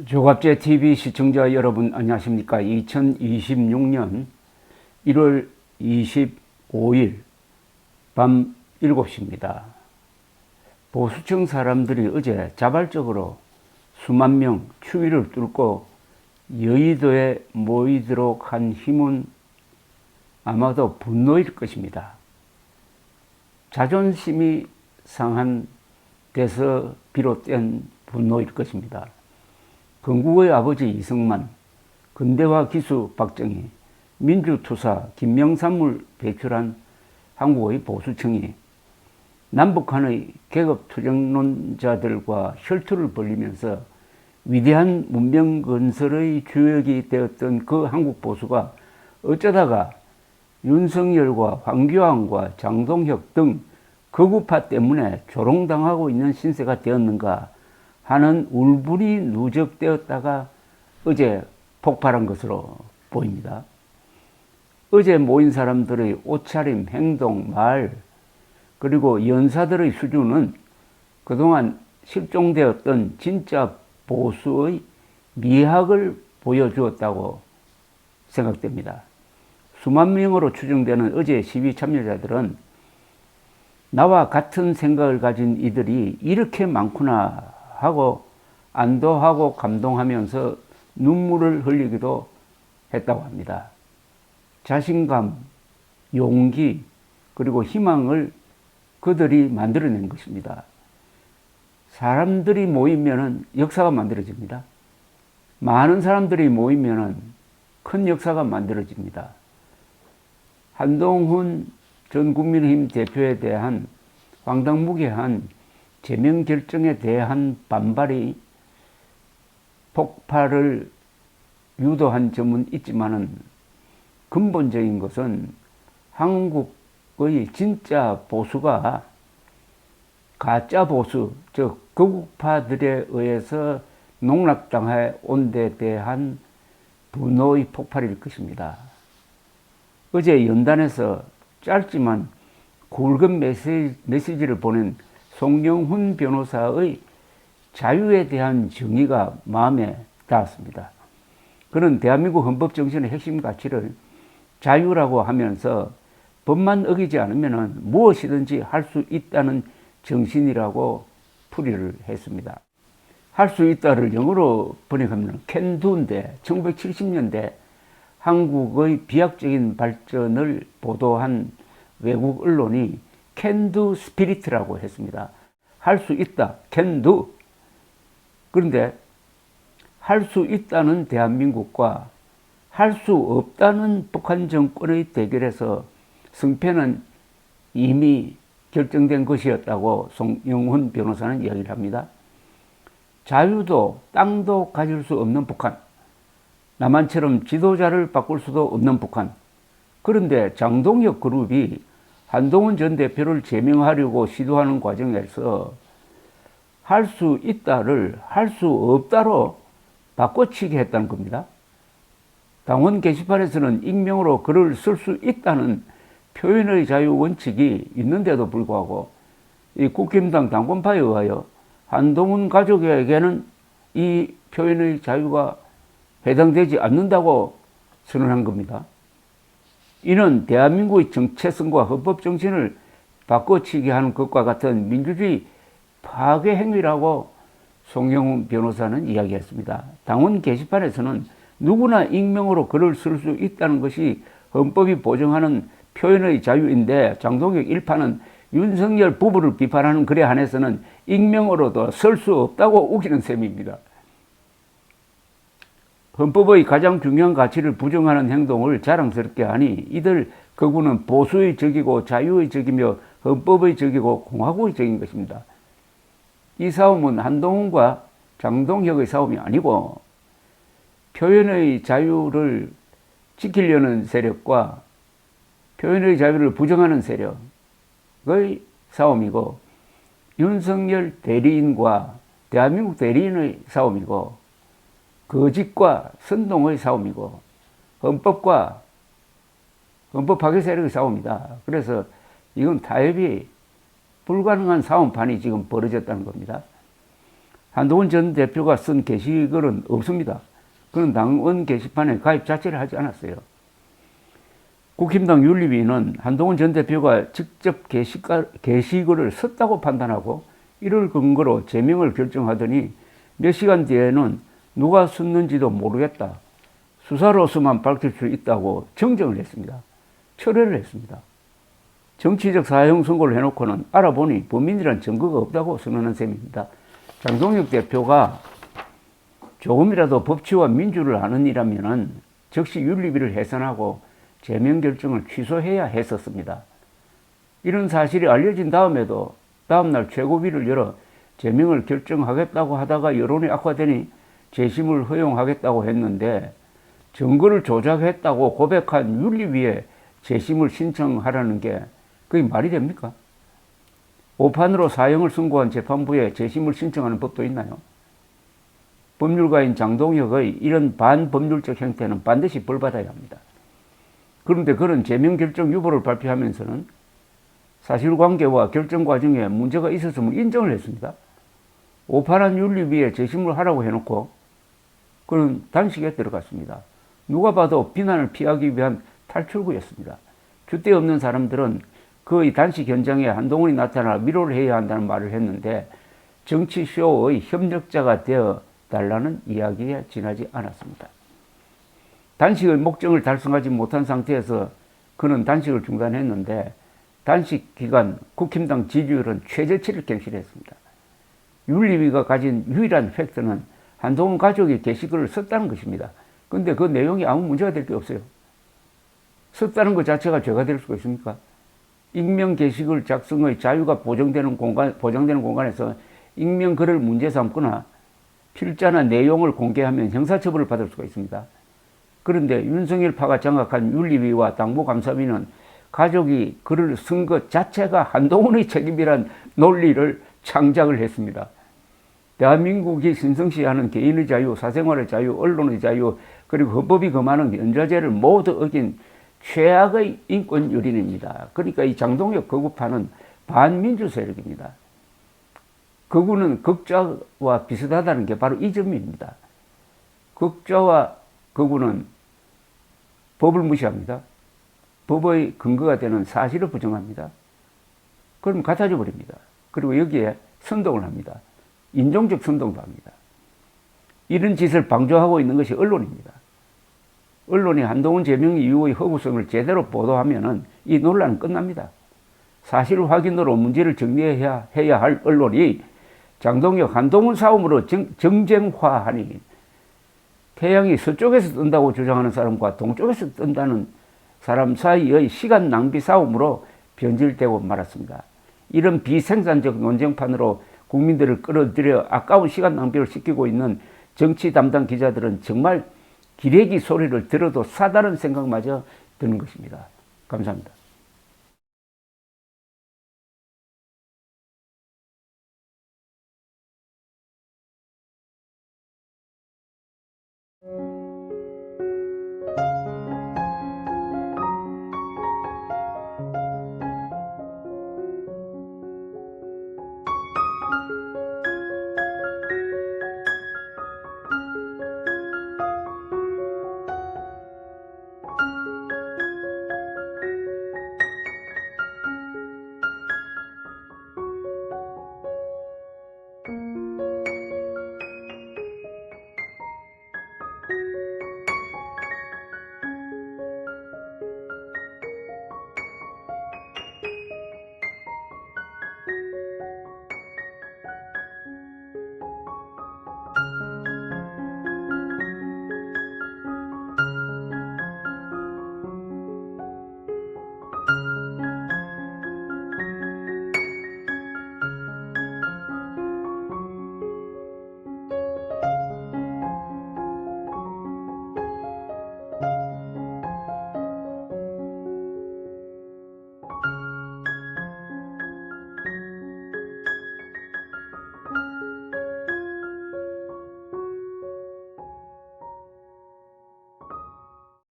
조갑제 TV 시청자 여러분 안녕하십니까. 2026년 1월 25일 밤 7시입니다. 보수층 사람들이 어제 자발적으로 수만 명 추위를 뚫고 여의도에 모이도록 한 힘은 아마도 분노일 것입니다. 자존심이 상한 데서 비롯된 분노일 것입니다. 건국의 아버지 이승만, 근대화 기수 박정희, 민주투사 김명삼을 배출한 한국의 보수층이 남북한의 계급투쟁론자들과 혈투를 벌이면서 위대한 문명 건설의 주역이 되었던 그 한국 보수가 어쩌다가 윤석열과 황교안과 장동혁 등 극우파 때문에 조롱당하고 있는 신세가 되었는가 하는 울분이 누적되었다가 어제 폭발한 것으로 보입니다. 어제 모인 사람들의 옷차림, 행동, 말, 그리고 연사들의 수준은 그동안 실종되었던 진짜 보수의 미학을 보여주었다고 생각됩니다. 수만 명으로 추정되는 어제 시위 참여자들은 나와 같은 생각을 가진 이들이 이렇게 많구나 하고 안도하고 감동하면서 눈물을 흘리기도 했다고 합니다. 자신감, 용기, 그리고 희망을 그들이 만들어낸 것입니다. 사람들이 모이면 역사가 만들어집니다. 많은 사람들이 모이면 큰 역사가 만들어집니다. 한동훈 전 국민의힘 대표에 대한 황당무계한 제명 결정에 대한 반발이 폭발을 유도한 점은 있지만은 근본적인 것은 한국의 진짜 보수가 가짜 보수, 즉 극우파들에 의해서 농락당해 온 데 대한 분노의 폭발일 것입니다. 어제 연단에서 짧지만 굵은 메시지를 보낸 송영훈 변호사의 자유에 대한 정의가 마음에 닿았습니다. 그는 대한민국 헌법 정신의 핵심 가치를 자유라고 하면서 법만 어기지 않으면 무엇이든지 할 수 있다는 정신이라고 풀이를 했습니다. 할 수 있다를 영어로 번역하면 can do인데 1970년대 한국의 비약적인 발전을 보도한 외국 언론이 can do spirit라고 했습니다. 할 수 있다, can do. 그런데 할 수 있다는 대한민국과 할 수 없다는 북한 정권의 대결에서 승패는 이미 결정된 것이었다고 송영훈 변호사는 이야기를 합니다. 자유도 땅도 가질 수 없는 북한, 남한처럼 지도자를 바꿀 수도 없는 북한. 그런데 장동혁 그룹이 한동훈 전 대표를 제명하려고 시도하는 과정에서 할 수 있다를 할 수 없다로 바꿔치기 했다는 겁니다. 당원 게시판에서는 익명으로 글을 쓸 수 있다는 표현의 자유 원칙이 있는데도 불구하고 이 국힘당 당권파에 의하여 한동훈 가족에게는 이 표현의 자유가 해당되지 않는다고 선언한 겁니다. 이는 대한민국의 정체성과 헌법 정신을 바꿔치기 하는 것과 같은 민주주의 파괴 행위라고 송영훈 변호사는 이야기했습니다. 당원 게시판에서는 누구나 익명으로 글을 쓸 수 있다는 것이 헌법이 보장하는 표현의 자유인데 장동혁 일파는 윤석열 부부를 비판하는 글에 한해서는 익명으로도 쓸 수 없다고 우기는 셈입니다. 헌법의 가장 중요한 가치를 부정하는 행동을 자랑스럽게 하니 이들 그분은 보수의 적이고 자유의 적이며 헌법의 적이고 공화국의 적인 것입니다. 이 싸움은 한동훈과 장동혁의 싸움이 아니고 표현의 자유를 지키려는 세력과 표현의 자유를 부정하는 세력의 싸움이고 윤석열 대리인과 대한민국 대리인의 싸움이고 거짓과 선동의 싸움이고 헌법과 헌법 파괴 세력의 싸움이다. 그래서 이건 타협이 불가능한 싸움판이 지금 벌어졌다는 겁니다. 한동훈 전 대표가 쓴 게시글은 없습니다. 그는 당원 게시판에 가입 자체를 하지 않았어요. 국힘당 윤리위는 한동훈 전 대표가 직접 게시글을 썼다고 판단하고 이를 근거로 제명을 결정하더니 몇 시간 뒤에는 누가 썼는지도 모르겠다. 수사로서만 밝힐 수 있다고 정정을 했습니다. 철회를 했습니다. 정치적 사형 선고를 해놓고는 알아보니 범인이란 증거가 없다고 선언한 셈입니다. 장동혁 대표가 조금이라도 법치와 민주를 아는 이라면 즉시 윤리위를 해산하고 제명 결정을 취소해야 했었습니다. 이런 사실이 알려진 다음에도 다음날 최고위를 열어 제명을 결정하겠다고 하다가 여론이 악화되니 재심을 허용하겠다고 했는데 증거를 조작했다고 고백한 윤리위에 재심을 신청하라는 게 그게 말이 됩니까? 오판으로 사형을 선고한 재판부에 재심을 신청하는 법도 있나요? 법률가인 장동혁의 이런 반법률적 행태는 반드시 벌받아야 합니다. 그런데 그런 제명 결정 유보를 발표하면서는 사실관계와 결정 과정에 문제가 있었음을 인정을 했습니다. 오판한 윤리위에 재심을 하라고 해놓고 그는 단식에 들어갔습니다. 누가 봐도 비난을 피하기 위한 탈출구였습니다. 줏대 없는 사람들은 그 단식 현장에 한동훈이 나타나 위로를 해야 한다는 말을 했는데 정치쇼의 협력자가 되어 달라는 이야기에 지나지 않았습니다. 단식의 목적을 달성하지 못한 상태에서 그는 단식을 중단했는데 단식 기간 국힘당 지지율은 최저치를 갱신했습니다. 윤리위가 가진 유일한 팩트는 한동훈 가족이 게시글을 썼다는 것입니다. 그런데 그 내용이 아무 문제가 될 게 없어요. 썼다는 것 자체가 죄가 될 수가 있습니까? 익명 게시글 작성의 자유가 보장되는 공간에서 익명 글을 문제 삼거나 필자나 내용을 공개하면 형사처벌을 받을 수가 있습니다. 그런데 윤석열파가 장악한 윤리위와 당무감사위는 가족이 글을 쓴 것 자체가 한동훈의 책임이란 논리를 창작을 했습니다. 대한민국이 신성시하는 개인의 자유, 사생활의 자유, 언론의 자유, 그리고 헌법이 금하는 연좌제를 모두 어긴 최악의 인권 유린입니다. 그러니까 이 장동혁 거구파는 반민주 세력입니다. 거구는 극좌와 비슷하다는 게 바로 이 점입니다. 극좌와 거구는 법을 무시합니다. 법의 근거가 되는 사실을 부정합니다. 그럼 같아져 버립니다. 그리고 여기에 선동을 합니다. 인종적 선동도 합니다. 이런 짓을 방조하고 있는 것이 언론입니다. 언론이 한동훈 제명 이후의 허구성을 제대로 보도하면은 이 논란은 끝납니다. 사실 확인으로 문제를 정리해야 할 언론이 장동혁 한동훈 싸움으로 정쟁화하니 태양이 서쪽에서 뜬다고 주장하는 사람과 동쪽에서 뜬다는 사람 사이의 시간 낭비 싸움으로 변질되고 말았습니다. 이런 비생산적 논쟁판으로 국민들을 끌어들여 아까운 시간 낭비를 시키고 있는 정치 담당 기자들은 정말 기레기 소리를 들어도 사다는 생각마저 드는 것입니다. 감사합니다.